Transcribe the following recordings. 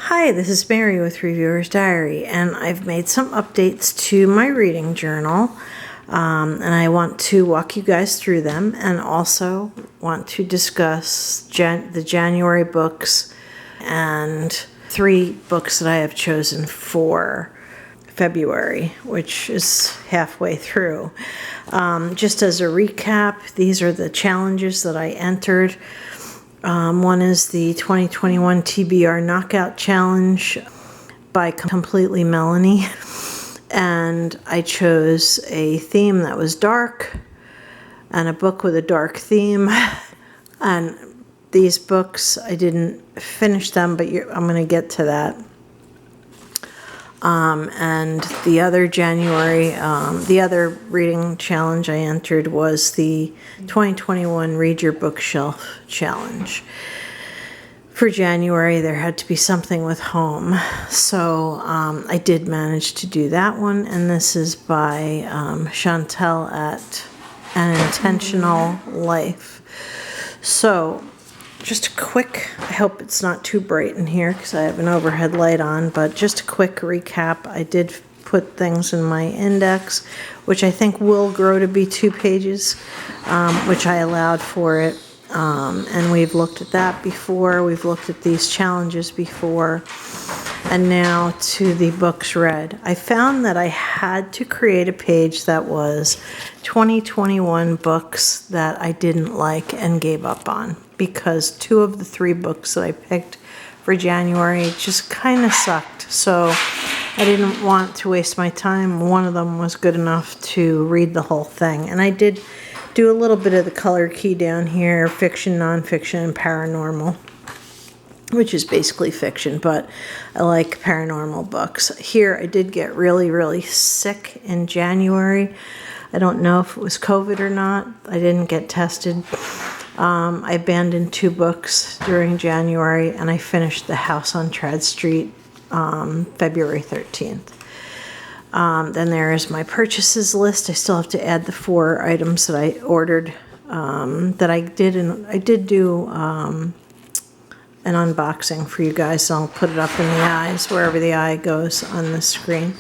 Hi, this is Mary with Reviewer's Diary, and I've made some updates to my reading journal, and I want to walk you guys through them, and also want to discuss the January books and 3 books that I have chosen for February, which is halfway through. Just as a recap, these are the challenges that I entered. One is the 2021 TBR Knockout Challenge by Completely Melanie. And I chose a theme that was dark and a book with a dark theme. And these books, I didn't finish them, but I'm going to get to that. And the other the other reading challenge I entered was the 2021 Read Your Bookshelf Challenge. For January, there had to be something with home. So I did manage to do that one, and this is by Chantel at An Intentional Life. So just a quick, I hope it's not too bright in here because I have an overhead light on, but just a quick recap. I did put things in my index, which I think will grow to be 2 pages, which I allowed for it. And we've looked at that before. We've looked at these challenges before. And now to the books read. I found that I had to create a page that was 2021 books that I didn't like and gave up on, because 2 of the 3 books that I picked for January just kind of sucked. So I didn't want to waste my time. One of them was good enough to read the whole thing. And I did do a little bit of the color key down here, fiction, nonfiction, and paranormal, which is basically fiction, but I like paranormal books. Here, I did get really, really sick in January. I don't know if it was COVID or not. I didn't get tested. I abandoned 2 books during January, and I finished The House on Trad Street February 13th. Then there is my purchases list. I still have to add the 4 items that I ordered that I did, and I did do an unboxing for you guys, so I'll put it up in the eyes, wherever the eye goes on the screen.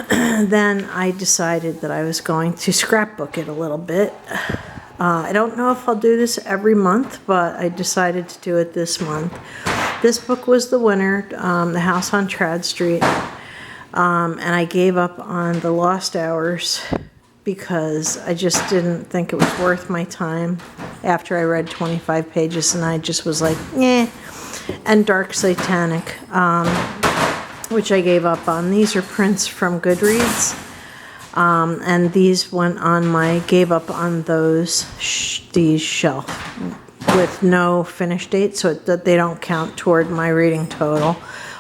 Then I decided that I was going to scrapbook it a little bit. I don't know if I'll do this every month, but I decided to do it this month. This book was the winner, The House on Trad Street, and I gave up on The Lost Hours because I just didn't think it was worth my time after I read 25 pages, and I just was like, eh. And Dark Satanic, which I gave up on. These are prints from Goodreads, and these went on my gave up on these shelf with no finish date, so that they don't count toward my reading total.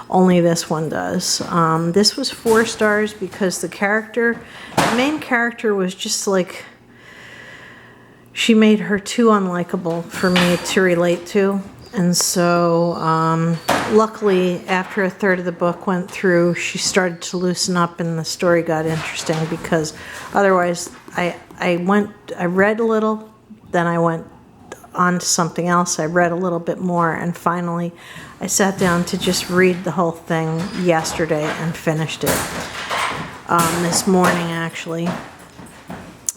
Only this one does. This was 4 stars because the main character was just like, she made her too unlikable for me to relate to. And so, luckily, after a third of the book went through, she started to loosen up and the story got interesting, because otherwise I read a little, then I went on to something else. I read a little bit more, and finally I sat down to just read the whole thing yesterday and finished it this morning, actually.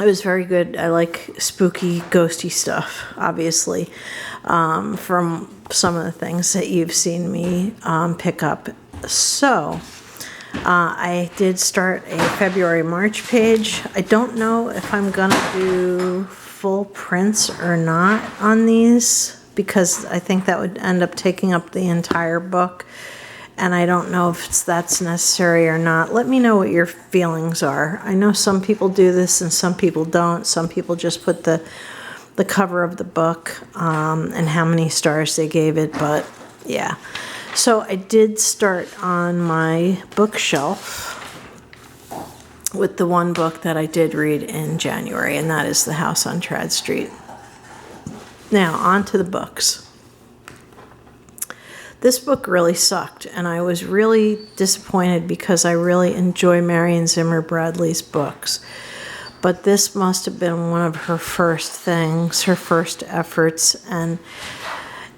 It was very good. I like spooky, ghosty stuff, obviously, from some of the things that you've seen me pick up. So I did start a February-March page. I don't know if I'm going to do full prints or not on these, because I think that would end up taking up the entire book, and I don't know if that's necessary or not. Let me know what your feelings are. I know some people do this and some people don't. Some people just put the cover of the book and how many stars they gave it, but yeah. So I did start on my bookshelf with the one book that I did read in January, and that is The House on Trad Street. Now, on to the books. This book really sucked, and I was really disappointed because I really enjoy Marion Zimmer Bradley's books. But this must have been one of her first things, her first efforts, and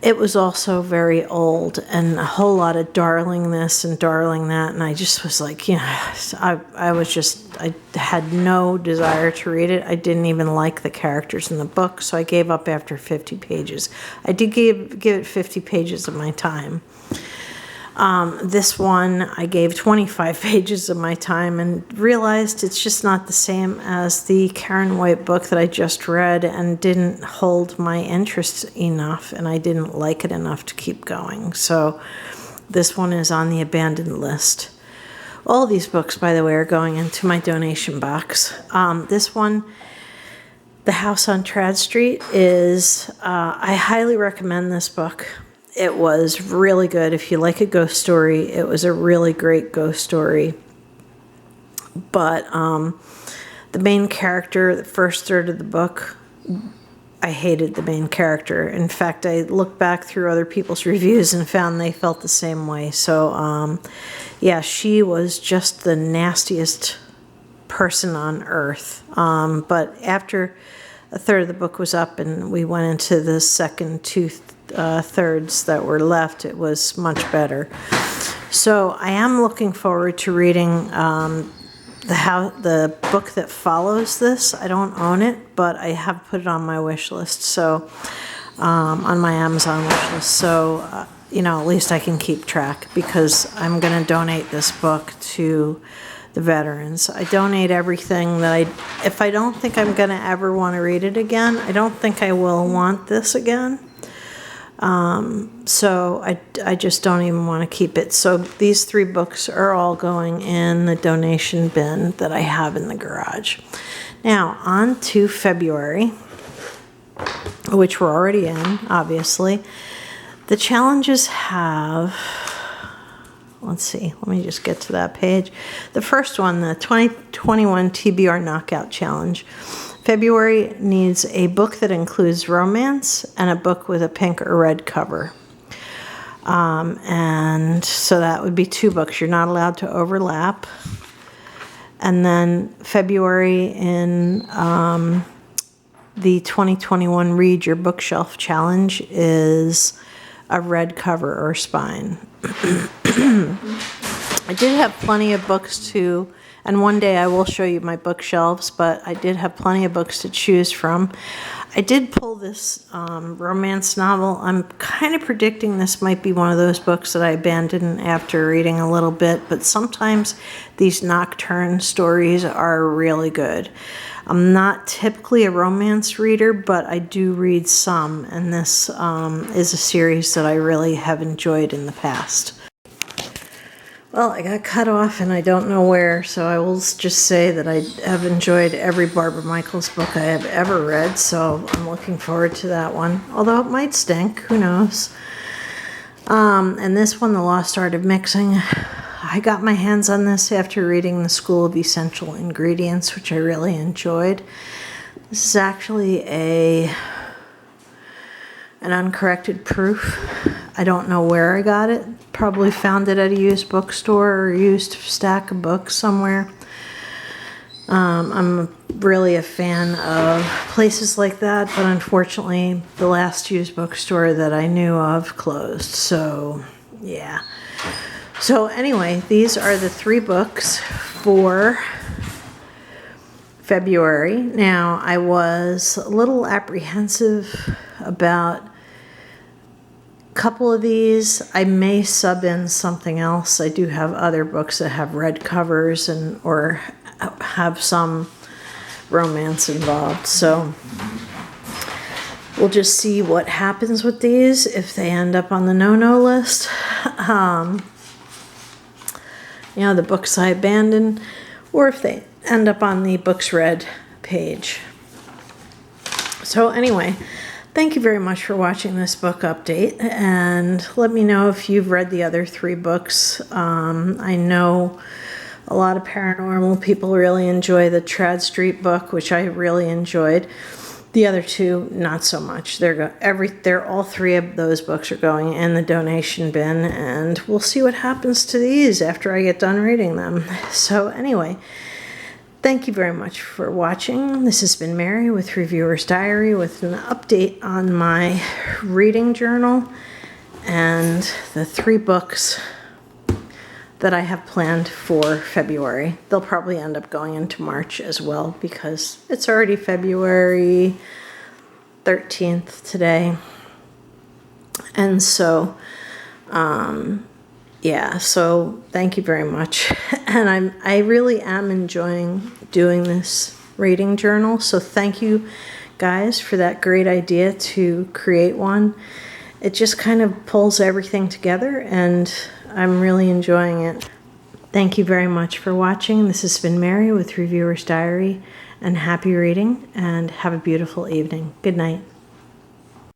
it was also very old and a whole lot of darling this and darling that. And I just was like, I had no desire to read it. I didn't even like the characters in the book, so I gave up after 50 pages. I did give it 50 pages of my time. This one, I gave 25 pages of my time and realized it's just not the same as the Karen White book that I just read and didn't hold my interest enough, and I didn't like it enough to keep going. So this one is on the abandoned list. All these books, by the way, are going into my donation box. This one, The House on Trad Street, is, I highly recommend this book. It was really good. If you like a ghost story, it was a really great ghost story. But the main character, the first third of the book, I hated the main character. In fact, I looked back through other people's reviews and found they felt the same way. So, yeah, she was just the nastiest person on earth. But after a third of the book was up and we went into the second thirds that were left, it was much better. So I am looking forward to reading the book that follows this. I don't own it, but I have put it on my wish list, so on my Amazon wish list. So at least I can keep track, because I'm going to donate this book to the veterans. I donate everything that if I don't think I'm going to ever want to read it again, I don't think I will want this again. So I just don't even want to keep it. So these 3 books are all going in the donation bin that I have in the garage. Now, on to February, which we're already in, obviously. The challenges have, let's see, let me just get to that page. The first one, the 2021 TBR Knockout Challenge. February needs a book that includes romance and a book with a pink or red cover. And so that would be 2 books. You're not allowed to overlap. And then February in the 2021 Read Your Bookshelf Challenge is a red cover or spine. I did have plenty of books to, and one day I will show you my bookshelves, but I did have plenty of books to choose from. I did pull this romance novel. I'm kind of predicting this might be one of those books that I abandoned after reading a little bit, but sometimes these nocturne stories are really good. I'm not typically a romance reader, but I do read some, and this is a series that I really have enjoyed in the past. Well, I got cut off and I don't know where, so I will just say that I have enjoyed every Barbara Michaels book I have ever read, so I'm looking forward to that one. Although it might stink, who knows. And this one, The Lost Art of Mixing, I got my hands on this after reading The School of Essential Ingredients, which I really enjoyed. This is actually an uncorrected proof. I don't know where I got it. Probably found it at a used bookstore or a used stack of books somewhere. I'm really a fan of places like that, but unfortunately the last used bookstore that I knew of closed. So, yeah. So anyway, these are the 3 books for February. Now, I was a little apprehensive about a couple of these. I may sub in something else. I do have other books that have red covers or have some romance involved. So we'll just see what happens with these, if they end up on the no-no list. The books I abandoned, or if they end up on the books read page. So anyway, thank you very much for watching this book update, and let me know if you've read the other 3 books. I know a lot of paranormal people really enjoy the Trad Street book, which I really enjoyed. The other 2, not so much. They're all 3 of those books are going in the donation bin, and we'll see what happens to these after I get done reading them. So anyway, Thank you very much for watching. This has been Mary with Reviewer's Diary with an update on my reading journal and the 3 books that I have planned for February. They'll probably end up going into March as well because it's already February 13th today. And so, yeah, so thank you very much. And I really am enjoying doing this reading journal. So thank you guys for that great idea to create one. It just kind of pulls everything together and I'm really enjoying it. Thank you very much for watching. This has been Mary with Reviewer's Diary, and happy reading and have a beautiful evening. Good night.